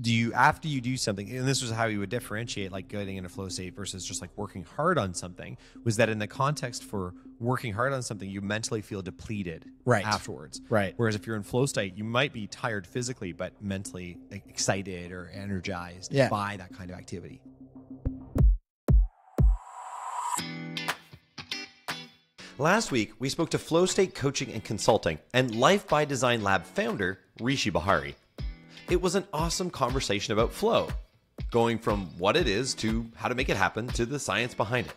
Do you, after you do something, and this was how you would differentiate like getting in a flow state versus just like working hard on something, was that in the context for working hard on something, you mentally feel depleted afterwards. Right. Whereas if you're in flow state, you might be tired physically, but mentally excited or energized by that kind of activity. Last week, we spoke to Flowstate Coaching and Consulting and Life by Design Lab founder, Rishi Behari. It was an awesome conversation about flow, going from what it is to how to make it happen to the science behind it.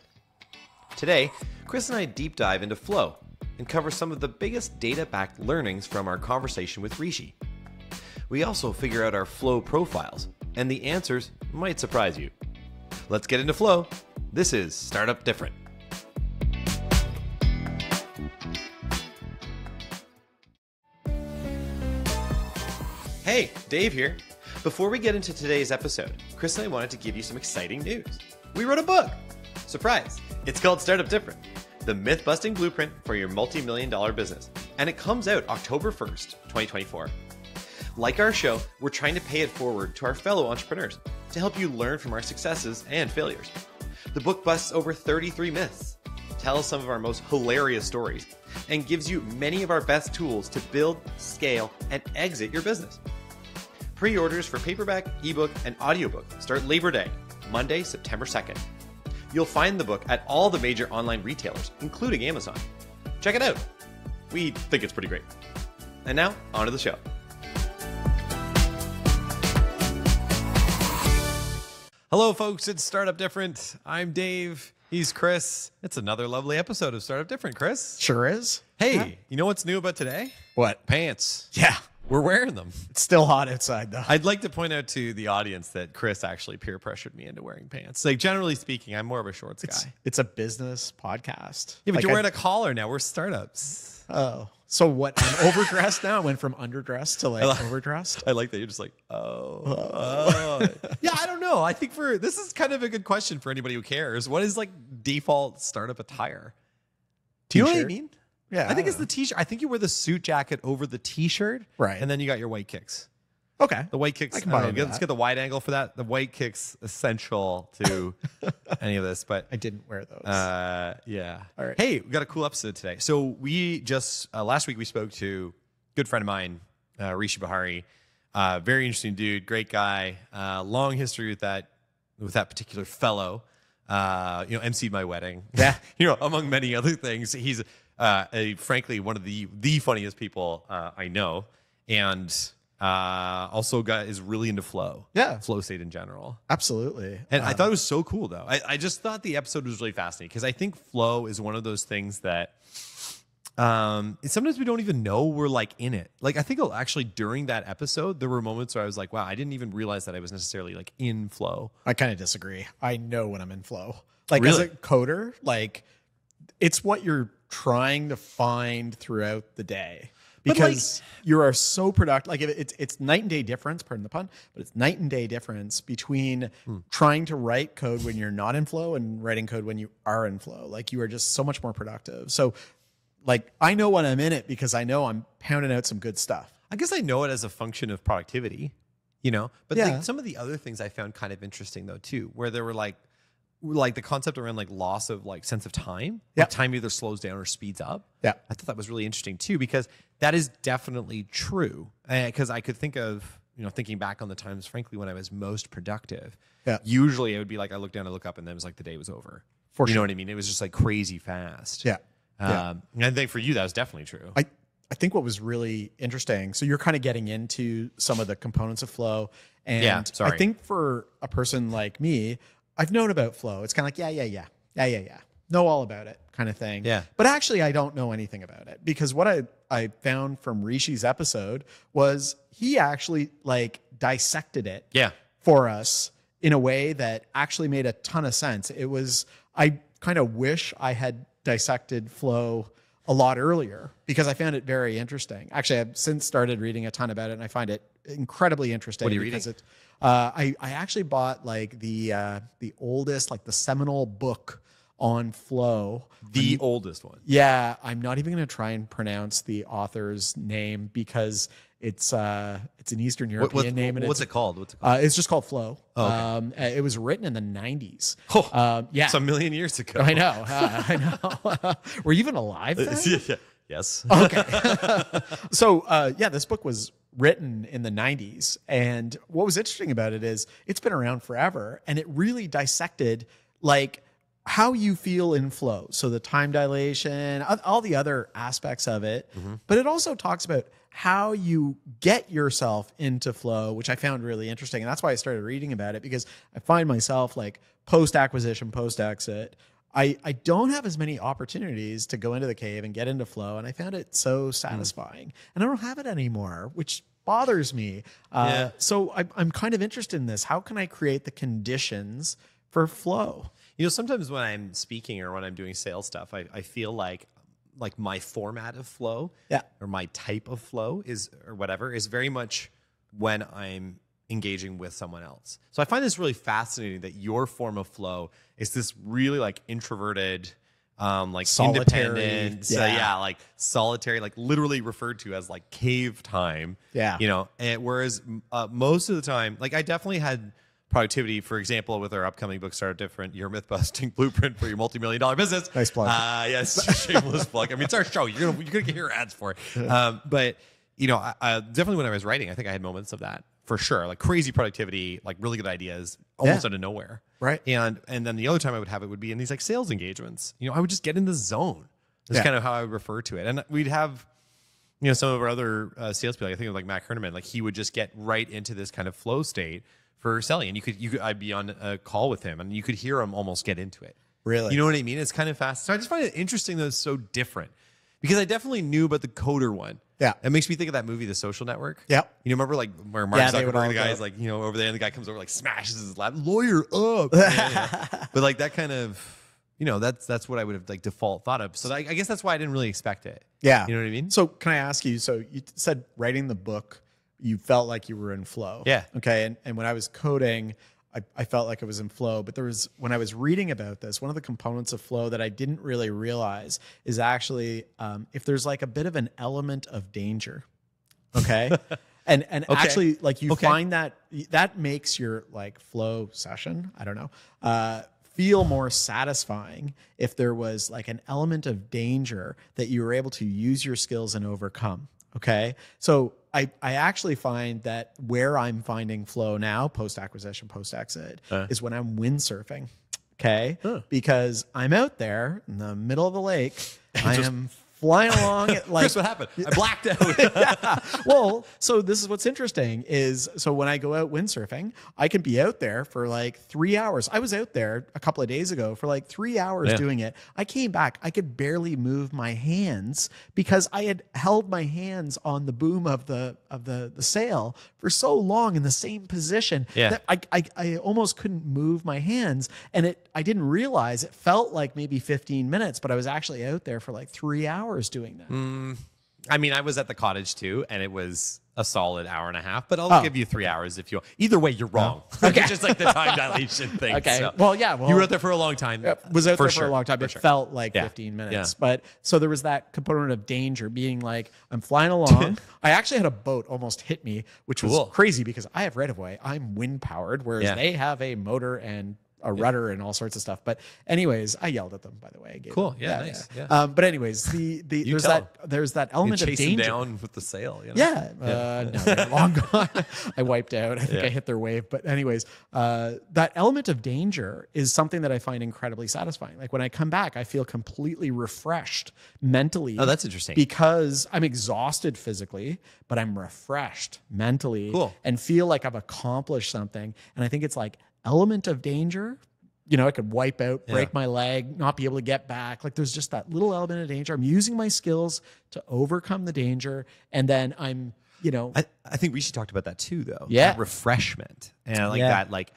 Today, Chris and I deep dive into flow and cover some of the biggest data-backed learnings from our conversation with Rishi. We also figure out our flow profiles, and the answers might surprise you. Let's get into flow. This is Startup Different. Hey, Dave here. Before we get into today's episode, Chris and I wanted to give you some exciting news. We wrote a book. Surprise! It's called Startup Different, the myth-busting blueprint for your multi-million-dollar business. And it comes out October 1st, 2024. Like our show, we're trying to pay it forward to our fellow entrepreneurs to help you learn from our successes and failures. The book busts over 33 myths, tells some of our most hilarious stories, and gives you many of our best tools to build, scale, and exit your business. Pre-orders for paperback, ebook, and audiobook start Labor Day, Monday, September 2nd. You'll find the book at all the major online retailers, including Amazon. Check it out. We think it's pretty great. And now, on to the show. Hello, folks. It's Startup Different. I'm Dave. He's Chris. It's another lovely episode of Startup Different, Chris. Sure is. Hey, you know what's new about today? What? Pants. Yeah. We're wearing them. It's still hot outside, though. I'd like to point out to the audience that Chris actually peer pressured me into wearing pants. Like, generally speaking, I'm more of a shorts guy. It's a business podcast. Yeah, but you're wearing a collar now. We're startups. Oh. So what? I'm overdressed now? I went from underdressed to like overdressed? I like that. You're just like, oh. Yeah, I don't know. I think this is kind of a good question for anybody who cares. What is like default startup attire? Do you know what I mean? Yeah. I think it's the t-shirt. I think you wear the suit jacket over the t-shirt. Right. And then you got your white kicks. Okay. The white kicks. Let's get the wide angle for that. The white kicks essential to any of this, but I didn't wear those. Yeah. All right. Hey, we got a cool episode today. So we just last week we spoke to a good friend of mine, Rishi Behari. Very interesting dude, great guy. Long history with that particular fellow. MC'd my wedding. Yeah. Among many other things. He's frankly one of the funniest people I know, and also is really into flow. Yeah. Flow state in general. Absolutely. And I thought it was so cool, though. I just thought the episode was really fascinating because I think flow is one of those things that sometimes we don't even know we're like in it. Like, I think actually during that episode, there were moments where I was like, wow, I didn't even realize that I was necessarily like in flow. I kind of disagree. I know when I'm in flow. Like, really? As a coder, like, it's what you're trying to find throughout the day. Because you are so productive. Like, it's night and day difference, pardon the pun, but it's night and day difference between trying to write code when you're not in flow and writing code when you are in flow. Like, you are just so much more productive. So, like, I know when I'm in it because I know I'm pounding out some good stuff. I guess I know it as a function of productivity, But like, some of the other things I found kind of interesting, though, too, where there were like the concept around like loss of like sense of time. Yeah. Like time either slows down or speeds up. Yeah. I thought that was really interesting, too, because that is definitely true. Because I could think of, thinking back on the times, frankly, when I was most productive. Yeah. Usually it would be like I look down, I look up, and then it was like the day was over. For sure. You know what I mean? It was just like crazy fast. Yeah. And I think for you, that was definitely true. I think what was really interesting, so you're kind of getting into some of the components of flow. And I think for a person like me, I've known about flow. It's kind of like, yeah. Know all about it kind of thing. Yeah. But actually, I don't know anything about it because what I found from Rishi's episode was he actually like dissected it for us in a way that actually made a ton of sense. I kind of wish I had dissected flow a lot earlier because I found it very interesting. Actually, I've since started reading a ton about it and I find it incredibly interesting. What are you because reading? I actually bought like the oldest, like the seminal book on flow. The oldest one. Yeah. I'm not even going to try and pronounce the author's name because It's an Eastern European name. And what's it called? What's it called? It's just called Flow. Oh, okay. It was written in the 90s. Yeah. It's a million years ago. I know. I know. Were you even alive then? Yeah. Yes. Okay. So, this book was written in the 90s. And what was interesting about it is it's been around forever. And it really dissected like how you feel in flow. So the time dilation, all the other aspects of it. Mm-hmm. But it also talks about how you get yourself into flow, which I found really interesting. And that's why I started reading about it, because I find myself like post-acquisition, post-exit, I don't have as many opportunities to go into the cave and get into flow. And I found it so satisfying. And I don't have it anymore, which bothers me. So I'm kind of interested in this. How can I create the conditions for flow? You know, sometimes when I'm speaking or when I'm doing sales stuff, I feel like my format of flow or my type of flow is very much when I'm engaging with someone else. So I find this really fascinating that your form of flow is this really like introverted, like solitary, independent, like solitary, like literally referred to as like cave time. Yeah. You know, and whereas most of the time, like I definitely had productivity, for example, with our upcoming book, Startup Different, your myth-busting blueprint for your multi-million-dollar business. Nice plug. Yes, shameless plug. I mean, it's our show. You're gonna get your ads for it. But you know, I definitely when I was writing, I think I had moments of that for sure, like crazy productivity, like really good ideas, almost out of nowhere. Right. And then the other time I would have it would be in these like sales engagements. You know, I would just get in the zone. That's kind of how I would refer to it. And we'd have, you know, some of our other salespeople. I think of like Matt Kerneman, like he would just get right into this kind of flow state for selling, and I'd be on a call with him, and you could hear him almost get into it. Really, you know what I mean? It's kind of fast. So I just find it interesting that it's so different, because I definitely knew about the coder one. Yeah, it makes me think of that movie, The Social Network. Yeah, you know, remember like where Mark Zuckerberg, the guy's like, you know, over there, and the guy comes over like smashes his lap, lawyer up. But like that kind of, you know, that's what I would have like default thought of. So I guess that's why I didn't really expect it. Yeah, you know what I mean? So can I ask you? So you said writing the book, you felt like you were in flow. Yeah. Okay. And when I was coding, I felt like I was in flow. But when I was reading about this, one of the components of flow that I didn't really realize is actually if there's like a bit of an element of danger. Okay. and okay. Actually, like you find that makes your like flow session, I don't know, feel more satisfying if there was like an element of danger that you were able to use your skills and overcome. Okay. So I actually find that where I'm finding flow now, post-acquisition, post-exit, is when I'm windsurfing. Okay. Because I'm out there in the middle of the lake. I am flying along at like Chris, what happened? I blacked out. Well, so this is what's interesting is, so when I go out windsurfing, I can be out there for like 3 hours. I was out there a couple of days ago for like 3 hours doing it. I came back. I could barely move my hands because I had held my hands on the boom of the sail for so long in the same position that I almost couldn't move my hands. And I didn't realize it felt like maybe 15 minutes, but I was actually out there for like 3 hours doing that. I mean, I was at the cottage too, and it was a solid hour and a half, but I'll give you 3 hours if you want. Either way, you're wrong. Okay. It's just like the time dilation thing. Okay. So. Well, you were out there for a long time. Was out there for a long time. It felt like 15 minutes. Yeah. But so there was that component of danger being like, I'm flying along. I actually had a boat almost hit me, which was crazy because I have right of way. I'm wind powered, whereas they have a motor and a rudder and all sorts of stuff. But anyways, I yelled at them, by the way. Cool. Yeah, nice. Yeah. But anyways, there's that element of danger. Chase them down with the sail. You know? No, they're long gone. I wiped out. I think I hit their wave. But anyways, that element of danger is something that I find incredibly satisfying. Like when I come back, I feel completely refreshed mentally. Oh, that's interesting. Because I'm exhausted physically, but I'm refreshed mentally and feel like I've accomplished something. And I think it's like element of danger, you know, I could wipe out, break my leg, not be able to get back. Like there's just that little element of danger. I'm using my skills to overcome the danger. And then I'm, you know. I think Rishi talked about that too, though. Yeah. That refreshment. And I like that, like,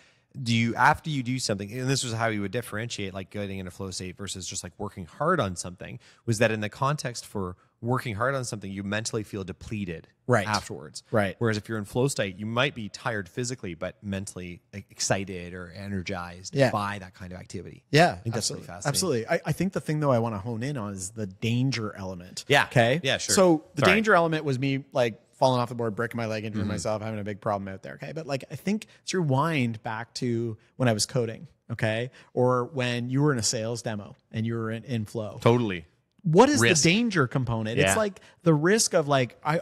after you do something, and this was how you would differentiate like getting into flow state versus just like working hard on something, was that in the context for working hard on something, you mentally feel depleted afterwards. Right. Whereas if you're in flow state, you might be tired physically, but mentally excited or energized by that kind of activity. Yeah. I think that's really fascinating. Absolutely. I think the thing though I want to hone in on is the danger element. Yeah. Okay. Yeah, sure. So the danger element was me like falling off the board, breaking my leg, injuring myself, having a big problem out there. Okay. But like, I think let's rewind back to when I was coding. Okay. Or when you were in a sales demo and you were in Flow. Totally. What is risk. The danger component? Yeah. It's like the risk of like, I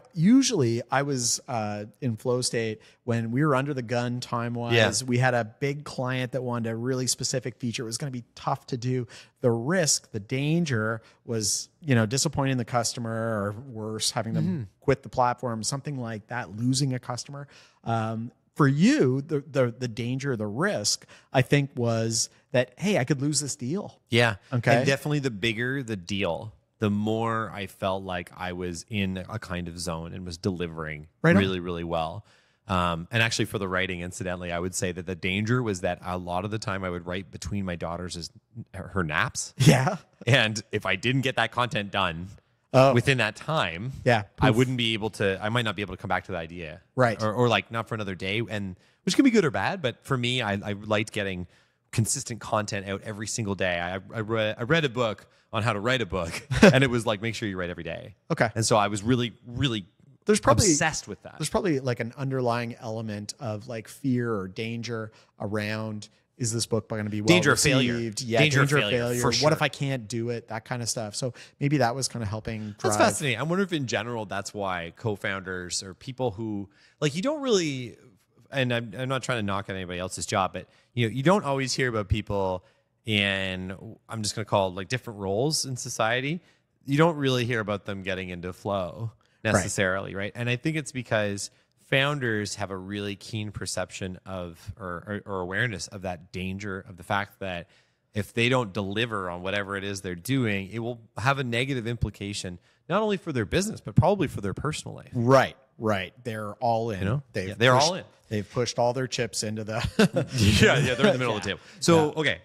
was in Flowstate when we were under the gun time-wise. Yeah. We had a big client that wanted a really specific feature. It was going to be tough to do. The risk, the danger was, disappointing the customer, or worse, having them quit the platform, something like that, losing a customer. For you, the danger, the risk, I think, was that, hey, I could lose this deal. Yeah. Okay. And definitely the bigger the deal, the more I felt like I was in a kind of zone and was delivering really, really well. And actually for the writing, incidentally, I would say that the danger was that a lot of the time I would write between my daughters' her naps. Yeah. And if I didn't get that content done within that time, I wouldn't be able to, I might not be able to come back to the idea. Right. Or like not for another day, and which can be good or bad. But for me, I liked getting consistent content out every single day. I read a book on how to write a book, and it was like, make sure you write every day. Okay. And so I was really, really obsessed with that. There's probably like an underlying element of like fear or danger around, is this book going to be well danger received? Of failure. Yeah, danger of failure. For sure. What if I can't do it? That kind of stuff. So maybe that was kind of helping drive. That's fascinating. I wonder if in general that's why co-founders or people who, like, you don't really, and I'm not trying to knock on anybody else's job, but you don't always hear about people in, I'm just going to call it like different roles in society. You don't really hear about them getting into flow necessarily, right? And I think it's because founders have a really keen perception of or awareness of that danger, of the fact that if they don't deliver on whatever it is they're doing, it will have a negative implication, not only for their business, but probably for their personal life. Right. They're all in. They're all in. They've pushed all their chips into the... they're in the middle of the table. So, okay,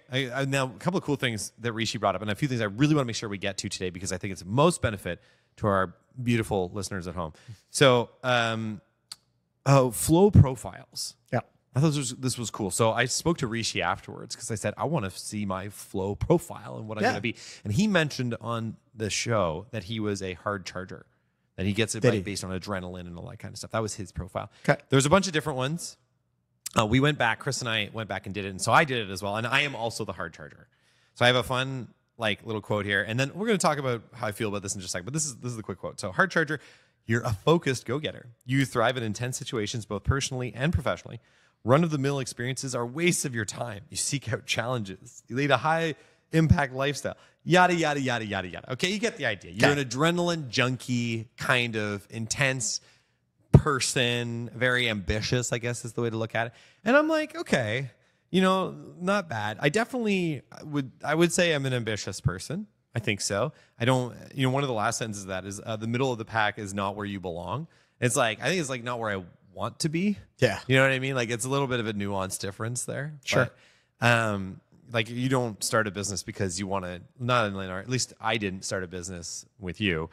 now a couple of cool things that Rishi brought up, and a few things I really want to make sure we get to today, because I think it's most benefit to our beautiful listeners at home. So, flow profiles. Yeah. I thought this was cool. So I spoke to Rishi afterwards because I said, I want to see my flow profile and what I'm going to be. And he mentioned on the show that he was a hard charger, that he gets it based on adrenaline and all that kind of stuff. That was his profile. Okay. There's a bunch of different ones. We went back, Chris and I went back and did it. And so I did it as well. And I am also the hard charger. So I have a fun little quote here. And then we're going to talk about how I feel about this in just a second. But this is the quick quote. So hard charger, you're a focused go-getter. You thrive in intense situations, both personally and professionally. Run-of-the-mill experiences are wastes of your time. You seek out challenges. You lead a high-impact lifestyle. Yada, yada, yada, yada, yada. Okay, you get the idea. You're an adrenaline junkie, kind of intense person, very ambitious, I guess is the way to look at it. And I'm like, okay, not bad. I definitely would say I'm an ambitious person. I think so. I don't, one of the last sentences of that is the middle of the pack is not where you belong. It's like, I think it's like not where I want to be. Yeah. You know what I mean? Like, it's a little bit of a nuanced difference there. Sure. But, like, you don't start a business because you want to, not in at least I didn't start a business with you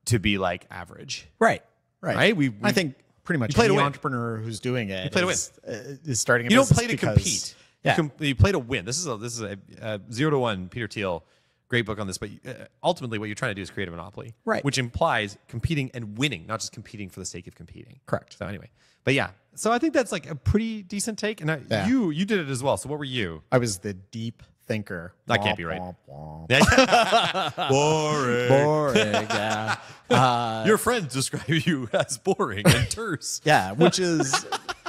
to be like average. Right. I think pretty much any entrepreneur who's doing it is starting a business. You don't play to compete. Yeah. You play to win. This is a 0 to 1 Peter Thiel, great book on this, but ultimately what you're trying to do is create a monopoly. Right. Which implies competing and winning, not just competing for the sake of competing. Correct. So anyway, but yeah. So I think that's like a pretty decent take. And you did it as well. So what were you? I was the deep thinker. That can't be right. Boring. Yeah. Your friends describe you as boring and terse. Yeah, which is,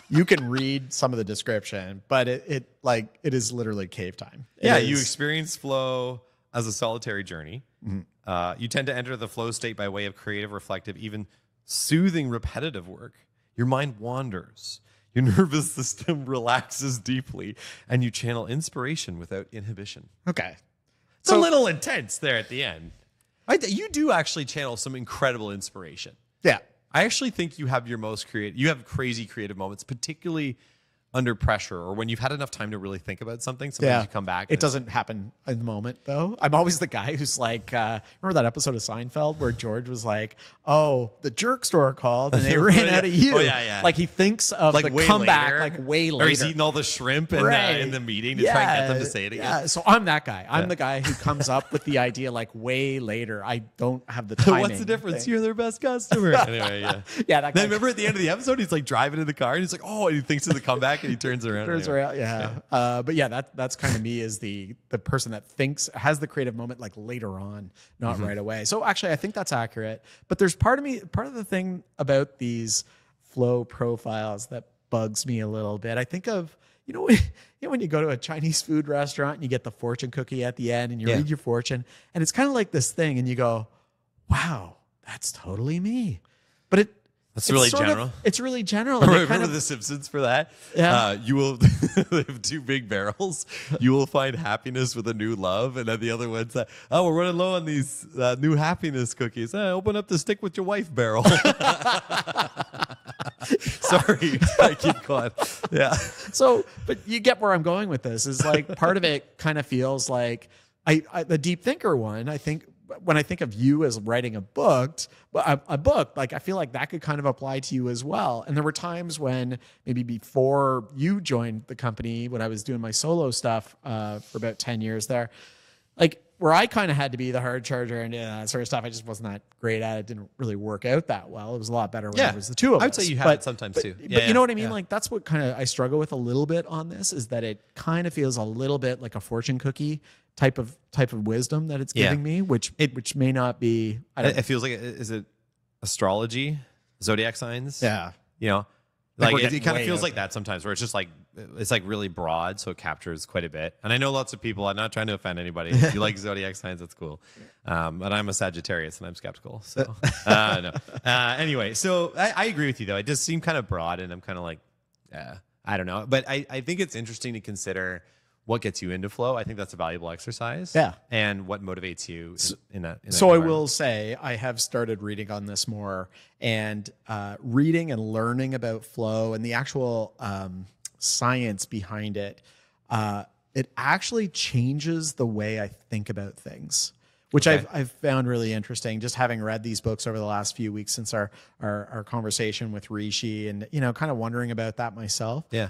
you can read some of the description, but it is literally cave time. You experience flow as a solitary journey. Mm-hmm. You tend to enter the flow state by way of creative, reflective, even soothing, repetitive work. Your mind wanders. Your nervous system relaxes deeply, and you channel inspiration without inhibition. Okay. It's a little intense there at the end. You do actually channel some incredible inspiration. Yeah. I actually think you have your most creative, you have crazy creative moments, particularly under pressure or when you've had enough time to really think about something, sometimes you come back. It doesn't happen in the moment, though. I'm always the guy who's like, remember that episode of Seinfeld where George was like, oh, the jerk store called and they ran out of you. Oh, yeah. Like he thinks of like the comeback later. like way later. Or he's eating all the shrimp in the meeting to try and get them to say it again. Yeah, so I'm that guy. I'm the guy who comes up with the idea like way later. I don't have the timing. What's the difference? You're their best customer. Anyway, yeah. That guy. Then remember at the end of the episode, he's like driving in the car and he's like, oh, and he thinks of the comeback and he turns around. But yeah, that's kind of me, is the person that has the creative moment like later on, not right away. So actually, I think that's accurate. But there's part of the thing about these flow profiles that bugs me a little bit. I think of, when you go to a Chinese food restaurant and you get the fortune cookie at the end and you read your fortune, and it's kind of like this thing, and you go, wow, that's totally me. But it's really general. It's really general. Remember The Simpsons for that? Yeah. You will they have two big barrels. You will find happiness with a new love. And then the other one's we're running low on these new happiness cookies. Open up the stick with your wife barrel. Sorry, I keep going. Yeah. So, but you get where I'm going with this, is like part of it kind of feels like the deep thinker one. I think when I think of you as writing a book, like I feel like that could kind of apply to you as well. And there were times when maybe before you joined the company, when I was doing my solo stuff for about 10 years there, like where I kind of had to be the hard charger and that sort of stuff. I just wasn't that great at it. Didn't really work out that well. It was a lot better when it was the two of us. I would say you have it sometimes too. But you know what I mean? Yeah. Like that's what kind of I struggle with a little bit on this, is that it kind of feels a little bit like a fortune cookie type of wisdom that it's giving me, which may not be. It feels like, is it astrology, zodiac signs? Yeah. Like it kind of feels like that sometimes, where it's just like, it's like really broad, so it captures quite a bit. And I know lots of people, I'm not trying to offend anybody. If you like zodiac signs, that's cool. But I'm a Sagittarius and I'm skeptical. So no. Anyway, so I agree with you though. It does seem kind of broad, and I'm kind of like, I don't know. But I think it's interesting to consider what gets you into flow. I think that's a valuable exercise. Yeah. And what motivates you in that. So I will say I have started reading on this more, and reading and learning about flow and the actual science behind it. It actually changes the way I think about things, which I've found really interesting, just having read these books over the last few weeks since our conversation with Rishi, and, kind of wondering about that myself. Yeah.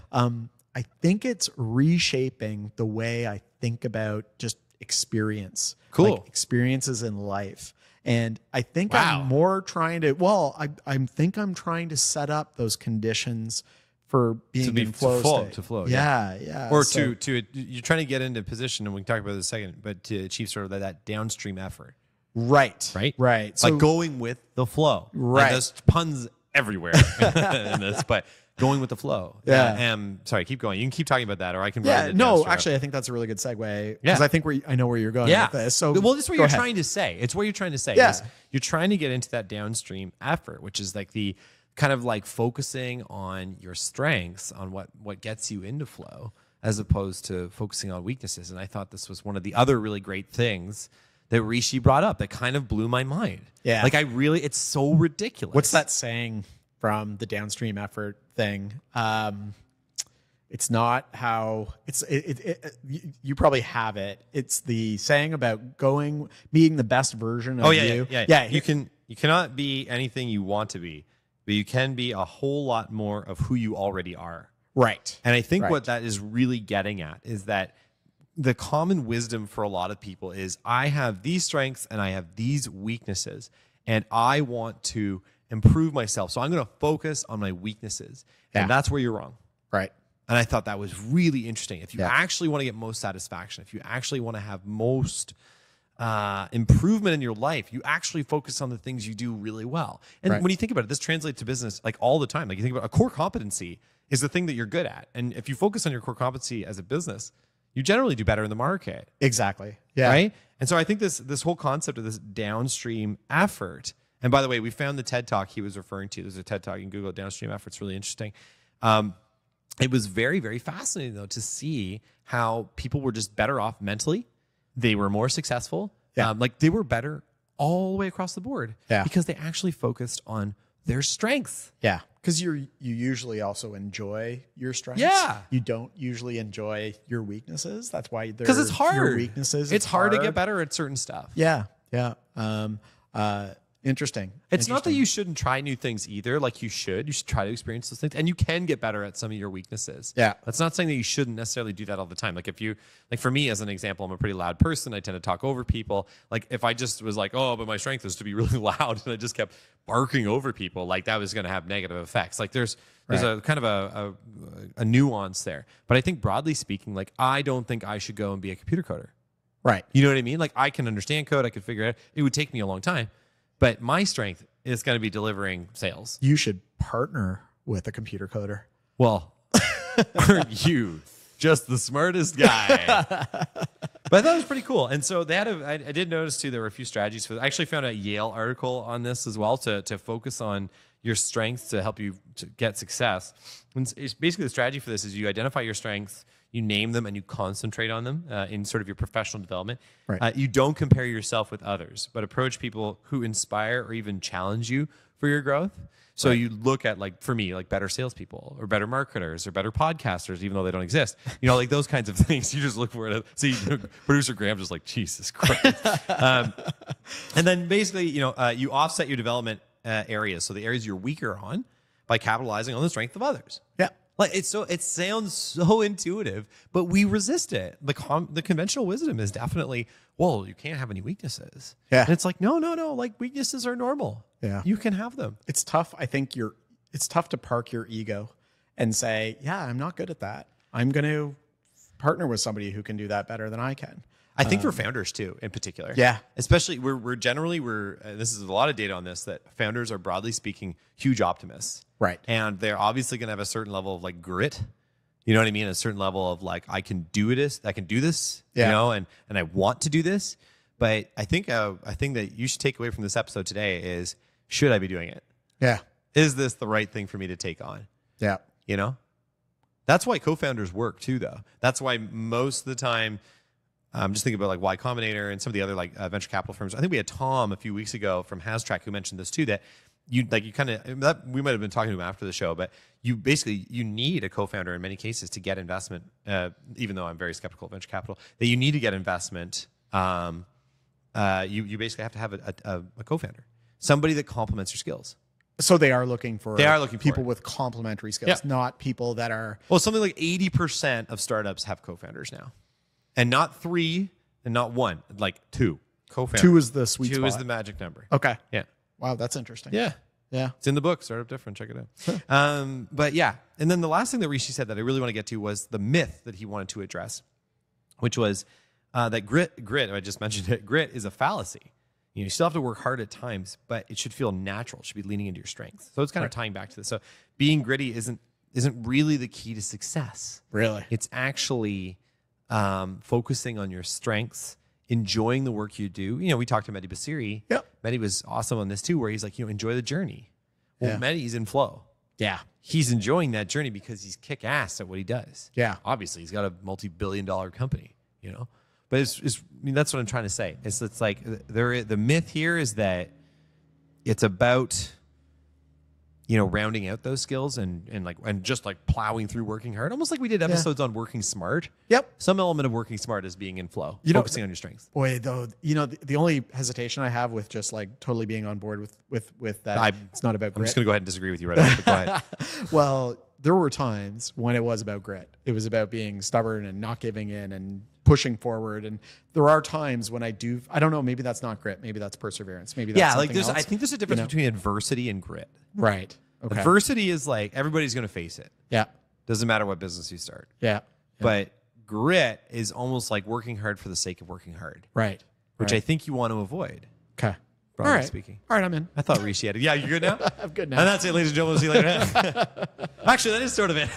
I think it's reshaping the way I think about just experience. Cool. Like experiences in life. And I think I'm more trying to, I'm trying to set up those conditions for being in flow state. To flow. Yeah. Or to you're trying to get into position, and we can talk about this in a second, but to achieve sort of that downstream effort. Right. So, like going with the flow. Right. Like there's puns everywhere in this, but going with the flow. Yeah. Sorry, keep going. You can keep talking about that, or I can. Yeah. No, actually, I think that's a really good segue, because I think I know where you're going with this. So, well, this is what you're trying to say. It's what you're trying to say. Yeah. You're trying to get into that downstream effort, which is like the kind of like focusing on your strengths, on what gets you into flow, as opposed to focusing on weaknesses. And I thought this was one of the other really great things that Rishi brought up that kind of blew my mind. Yeah. Like it's so ridiculous. What's that saying from the downstream effort thing? It's not how you probably have it. It's the saying about being the best version of you. Yeah. You cannot be anything you want to be, but you can be a whole lot more of who you already are. Right. And I think what that is really getting at is that the common wisdom for a lot of people is, I have these strengths and I have these weaknesses, and I want to improve myself. So I'm going to focus on my weaknesses. And that's where you're wrong. Right. And I thought that was really interesting. If you actually want to get most satisfaction, if you actually want to have most improvement in your life, you actually focus on the things you do really well. And when you think about it, this translates to business like all the time. Like you think about a core competency is the thing that you're good at. And if you focus on your core competency as a business, you generally do better in the market. Exactly. Yeah. Right? And so I think this whole concept of this downstream effort, and by the way, we found the TED Talk he was referring to. There's a TED Talk. You can Google downstream effort. It's really interesting. It was very, very fascinating, though, to see how people were just better off mentally. They were more successful. Like they were better all the way across the board. Yeah. Because they actually focused on their strengths. Yeah. Because you usually also enjoy your strengths. Yeah. You don't usually enjoy your weaknesses. That's why because it's hard. Your weaknesses. It's hard to get better at certain stuff. Yeah. Interesting. It's not that you shouldn't try new things either. Like you should try to experience those things, and you can get better at some of your weaknesses. Yeah. That's not saying that you shouldn't necessarily do that all the time. Like if you, like for me as an example, I'm a pretty loud person. I tend to talk over people. Like if I just was like, oh, but my strength is to be really loud, and I just kept barking over people, like that was going to have negative effects. Like there's a kind of a nuance there. But I think broadly speaking, like I don't think I should go and be a computer coder. Right. You know what I mean? Like I can understand code. I can figure it out. It would take me a long time. But my strength is going to be delivering sales. You should partner with a computer coder. Well, aren't you just the smartest guy? But I thought it was pretty cool. And so they had I did notice too, there were a few strategies for this. I actually found a Yale article on this as well to focus on your strengths to help you to get success. And it's basically the strategy for this is you identify your strengths, you name them, and you concentrate on them in sort of your professional development. Right. You don't compare yourself with others, but approach people who inspire or even challenge you for your growth. So you look at, like, for me, like better salespeople or better marketers or better podcasters, even though they don't exist. You know, like those kinds of things. You just look for it. See, producer Graham just like, Jesus Christ. And then basically, you offset your development areas. So the areas you're weaker on by capitalizing on the strength of others. Yeah. Like it sounds so intuitive, but we resist it. The conventional wisdom is definitely, well, you can't have any weaknesses. Yeah. And it's like, no. Like weaknesses are normal. Yeah. You can have them. It's tough. I think it's tough to park your ego and say, yeah, I'm not good at that. I'm going to partner with somebody who can do that better than I can. I think for founders too, in particular. Yeah. Especially we're generally, this is a lot of data on this, that founders are broadly speaking huge optimists. Right. And they're obviously going to have a certain level of like grit. You know what I mean? A certain level of like, I can do this, yeah. you know, and I want to do this. But I think a thing that you should take away from this episode today is, should I be doing it? Yeah. Is this the right thing for me to take on? Yeah. You know? That's why co-founders work too, though. That's why most of the time, just thinking about like Y Combinator and some of the other like venture capital firms. I think we had Tom a few weeks ago from HasTrack who mentioned this too, that we might have been talking to him after the show, but you need a co-founder in many cases to get investment, even though I'm very skeptical of venture capital, that you need to get investment. You basically have to have a co-founder, somebody that complements your skills. So they are looking for people for with complementary skills, not people that are... Well, something like 80% of startups have co-founders now. And not 3 and not 1, like 2 co-founders. 2 is the sweet spot. 2 is the magic number. Okay. Yeah. Wow, that's interesting. Yeah. Yeah. It's in the book, Startup Different. Check it out. But yeah. And then the last thing that Rishi said that I really want to get to was the myth that he wanted to address, which was that grit, I just mentioned it, grit is a fallacy. You still have to work hard at times, but it should feel natural. It should be leaning into your strengths. So it's kind of tying back to this. So being gritty isn't really the key to success. Really? It's actually focusing on your strengths, enjoying the work you do. You know, we talked to Mehdi Basiri. Yep. Mehdi was awesome on this too, where he's like, enjoy the journey. Well, Mehdi's in flow. Yeah. He's enjoying that journey because he's kick ass at what he does. Yeah. Obviously, he's got a multi-billion-dollar company, But that's what I'm trying to say. It's like the myth here is that it's about rounding out those skills and just like plowing through working hard, almost like we did episodes on working smart. Yep. Some element of working smart is being in flow, focusing on your strengths. Boy, though, the only hesitation I have with just like totally being on board with that, it's not about grit. I'm just going to go ahead and disagree with you right now. But go ahead. Well, there were times when it was about grit. It was about being stubborn and not giving in and pushing forward. And there are times when I don't know, maybe that's not grit. Maybe that's perseverance. Maybe that's something else. I think there's a difference between adversity and grit. Right. Okay. Adversity is like everybody's going to face it. Yeah. Doesn't matter what business you start. Yeah. But grit is almost like working hard for the sake of working hard. Right. Which I think you want to avoid. Okay. Broadly speaking. All right, I'm in. I thought Rishi had it. Yeah, you good now? I'm good now. And that's it, ladies and gentlemen. We'll see you later. Actually, that is sort of it.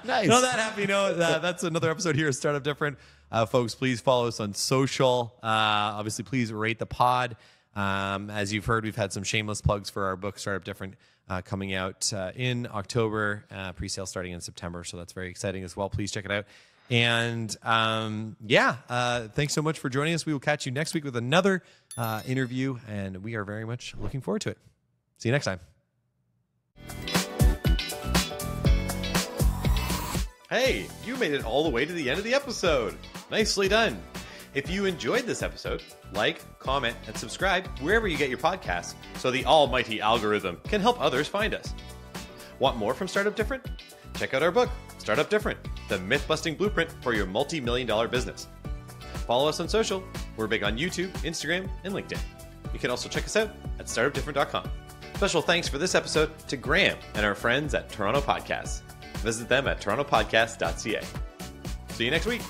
Nice. On that happy note, that's another episode here at Startup Different. Folks, please follow us on social. Obviously, please rate the pod. As you've heard, we've had some shameless plugs for our book, Startup Different, coming out in October, pre-sale starting in September. So that's very exciting as well. Please check it out. And thanks so much for joining us. We will catch you next week with another interview, and we are very much looking forward to it. See you next time. Hey, you made it all the way to the end of the episode. Nicely done. If you enjoyed this episode, like, comment, and subscribe wherever you get your podcasts so the almighty algorithm can help others find us. Want more from Startup Different? Check out our book, Startup Different, the myth-busting blueprint for your multi-million-dollar business. Follow us on social. We're big on YouTube, Instagram, and LinkedIn. You can also check us out at startupdifferent.com. Special thanks for this episode to Graham and our friends at Toronto Podcasts. Visit them at torontopodcast.ca. See you next week.